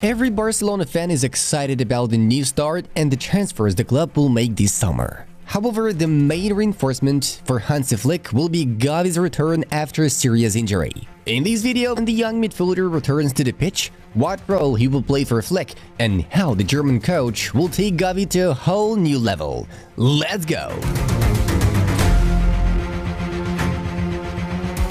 Every Barcelona fan is excited about the new start and the transfers the club will make this summer. However, the main reinforcement for Hansi Flick will be Gavi's return after a serious injury. In this video, the young midfielder returns to the pitch, what role he will play for Flick, and how the German coach will take Gavi to a whole new level. Let's go!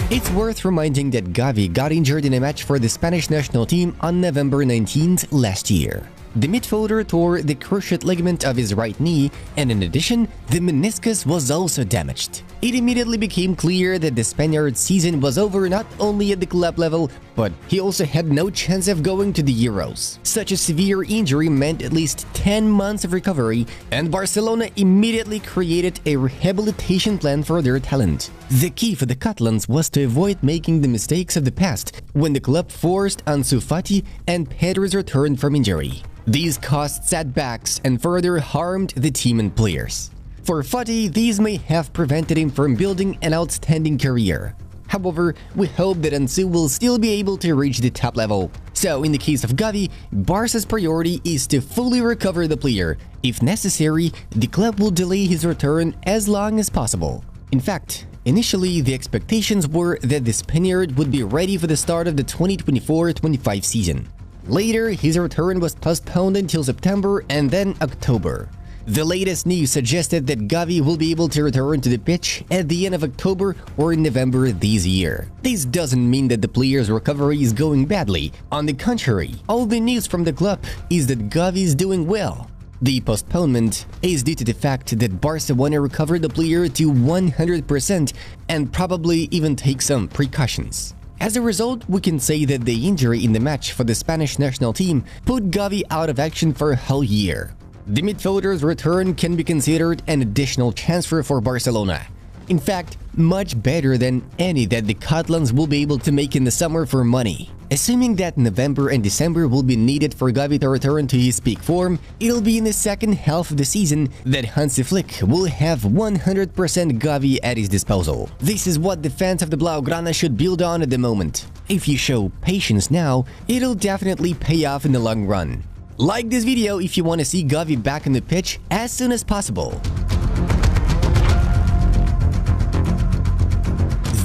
It's worth reminding that Gavi got injured in a match for the Spanish national team on November 19th last year. The midfielder tore the cruciate ligament of his right knee, and in addition, the meniscus was also damaged. It immediately became clear that the Spaniard's season was over not only at the club level, but he also had no chance of going to the Euros. Such a severe injury meant at least 10 months of recovery, and Barcelona immediately created a rehabilitation plan for their talent. The key for the Catalans was to avoid making the mistakes of the past, when the club forced Ansu Fati and Pedro's return from injury. These caused setbacks and further harmed the team and players. For Fati, these may have prevented him from building an outstanding career. However, we hope that Ansu will still be able to reach the top level. So, in the case of Gavi, Barca's priority is to fully recover the player. If necessary, the club will delay his return as long as possible. In fact, initially the expectations were that the Spaniard would be ready for the start of the 2024-25 season. Later, his return was postponed until September and then October. The latest news suggested that Gavi will be able to return to the pitch at the end of October or November this year. This doesn't mean that the player's recovery is going badly. On the contrary, all the news from the club is that Gavi is doing well. The postponement is due to the fact that Barca want to recover the player to 100% and probably even take some precautions. As a result, we can say that the injury in the match for the Spanish national team put Gavi out of action for a whole year. The midfielder's return can be considered an additional transfer for Barcelona. In fact, much better than any that the Catalans will be able to make in the summer for money. Assuming that November and December will be needed for Gavi to return to his peak form, it'll be in the second half of the season that Hansi Flick will have 100% Gavi at his disposal. This is what the fans of the Blaugrana should build on at the moment. If you show patience now, it'll definitely pay off in the long run. Like this video if you want to see Gavi back in the pitch as soon as possible.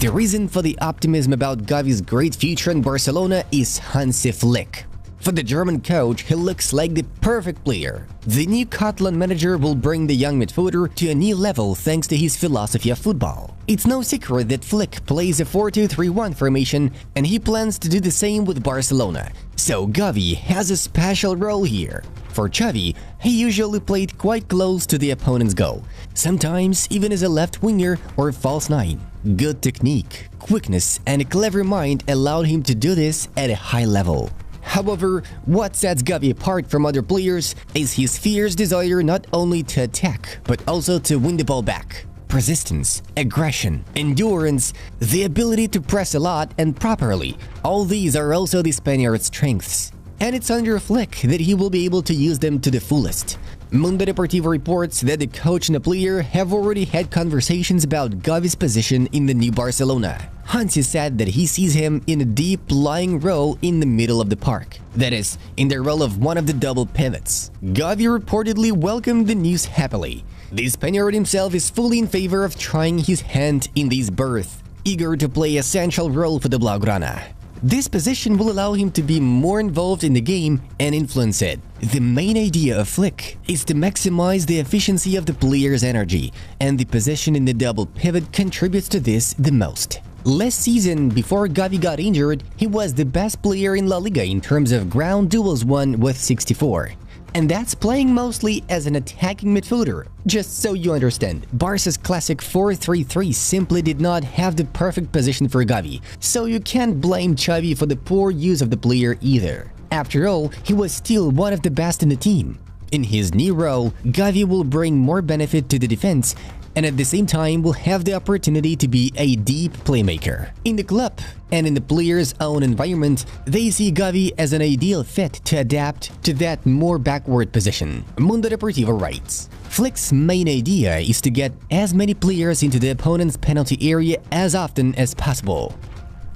The reason for the optimism about Gavi's great future in Barcelona is Hansi Flick. For the German coach, he looks like the perfect player. The new Catalan manager will bring the young midfielder to a new level thanks to his philosophy of football. It's no secret that Flick plays a 4-2-3-1 formation, and he plans to do the same with Barcelona. So Gavi has a special role here. For Xavi, he usually played quite close to the opponent's goal, sometimes even as a left winger or false nine. Good technique, quickness, and a clever mind allowed him to do this at a high level. However, what sets Gavi apart from other players is his fierce desire not only to attack, but also to win the ball back. Persistence, aggression, endurance, the ability to press a lot and properly, all these are also the Spaniard's strengths. And it's under Flick that he will be able to use them to the fullest. Mundo Deportivo reports that the coach and the player have already had conversations about Gavi's position in the new Barcelona. Hansi said that he sees him in a deep lying role in the middle of the park. That is, in the role of one of the double pivots. Gavi reportedly welcomed the news happily. The Spaniard himself is fully in favor of trying his hand in this berth, eager to play a central role for the Blaugrana. This position will allow him to be more involved in the game and influence it. The main idea of Flick is to maximize the efficiency of the player's energy, and the position in the double pivot contributes to this the most. Last season, before Gavi got injured, he was the best player in La Liga in terms of ground duels won with 64. And that's playing mostly as an attacking midfielder. Just so you understand, Barca's classic 4-3-3 simply did not have the perfect position for Gavi, so you can't blame Xavi for the poor use of the player either. After all, he was still one of the best in the team. In his new role, Gavi will bring more benefit to the defense, and at the same time will have the opportunity to be a deep playmaker. In the club and in the player's own environment, they see Gavi as an ideal fit to adapt to that more backward position. Mundo Deportivo writes, Flick's main idea is to get as many players into the opponent's penalty area as often as possible.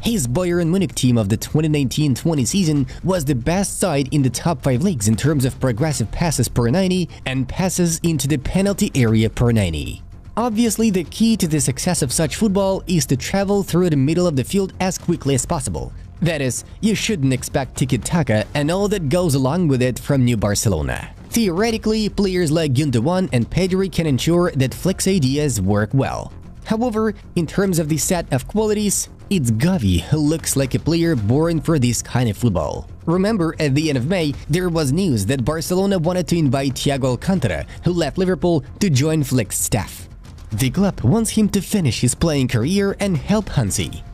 His Bayern Munich team of the 2019-20 season was the best side in the top 5 leagues in terms of progressive passes per 90 and passes into the penalty area per 90. Obviously, the key to the success of such football is to travel through the middle of the field as quickly as possible. That is, you shouldn't expect tiki-taka and all that goes along with it from New Barcelona. Theoretically, players like Gundogan and Pedri can ensure that Flick's ideas work well. However, in terms of the set of qualities, it's Gavi who looks like a player born for this kind of football. Remember, at the end of May, there was news that Barcelona wanted to invite Thiago Alcantara, who left Liverpool, to join Flick's staff. The club wants him to finish his playing career and help Hansi.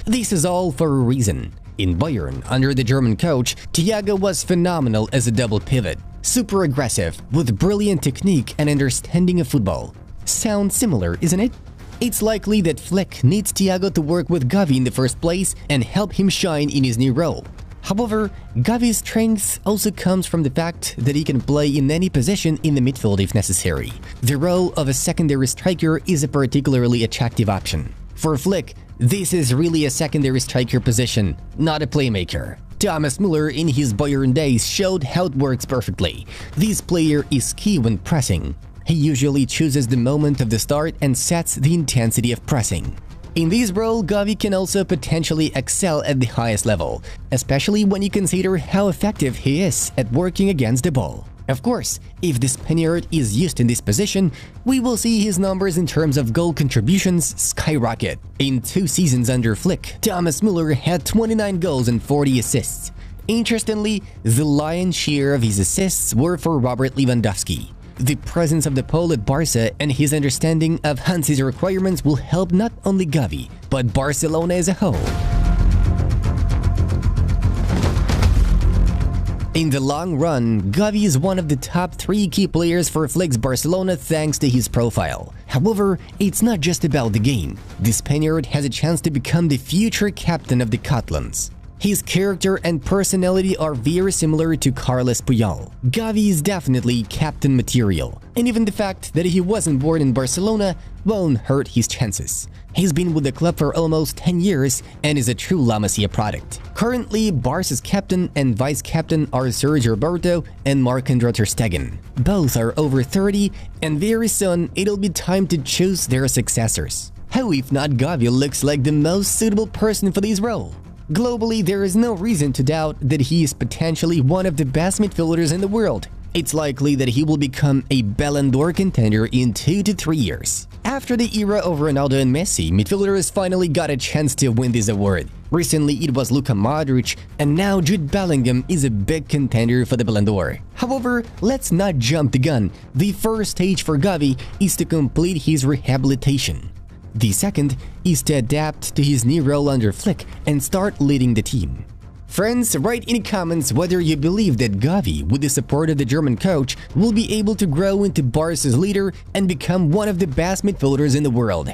This is all for a reason. In Bayern, under the German coach, Thiago was phenomenal as a double pivot, super aggressive, with brilliant technique and understanding of football. Sounds similar, isn't it? It's likely that Flick needs Thiago to work with Gavi in the first place and help him shine in his new role. However, Gavi's strength also comes from the fact that he can play in any position in the midfield if necessary. The role of a secondary striker is a particularly attractive option. For Flick, this is really a secondary striker position, not a playmaker. Thomas Müller in his Bayern days showed how it works perfectly. This player is key when pressing. He usually chooses the moment of the start and sets the intensity of pressing. In this role, Gavi can also potentially excel at the highest level, especially when you consider how effective he is at working against the ball. Of course, if the Spaniard is used in this position, we will see his numbers in terms of goal contributions skyrocket. In 2 seasons under Flick, Thomas Müller had 29 goals and 40 assists. Interestingly, the lion's share of his assists were for Robert Lewandowski. The presence of the Pole at Barca and his understanding of Hansi's requirements will help not only Gavi, but Barcelona as a whole. In the long run, Gavi is one of the top 3 key players for Flick's Barcelona thanks to his profile. However, it's not just about the game. The Spaniard has a chance to become the future captain of the Catalans. His character and personality are very similar to Carles Puyol. Gavi is definitely captain material, and even the fact that he wasn't born in Barcelona won't hurt his chances. He's been with the club for almost 10 years and is a true La Masia product. Currently, Barca's captain and vice-captain are Sergio Roberto and Marc-Andre ter Stegen. Both are over 30, and very soon it'll be time to choose their successors. How if not Gavi looks like the most suitable person for this role? Globally, there is no reason to doubt that he is potentially one of the best midfielders in the world. It's likely that he will become a Ballon d'Or contender in 2 to 3 years. After the era of Ronaldo and Messi, midfielders finally got a chance to win this award. Recently, it was Luka Modric, and now Jude Bellingham is a big contender for the Ballon d'Or. However, let's not jump the gun. The first stage for Gavi is to complete his rehabilitation. The second is to adapt to his new role under Flick and start leading the team. Friends, write in the comments whether you believe that Gavi, with the support of the German coach, will be able to grow into Barca's leader and become one of the best midfielders in the world.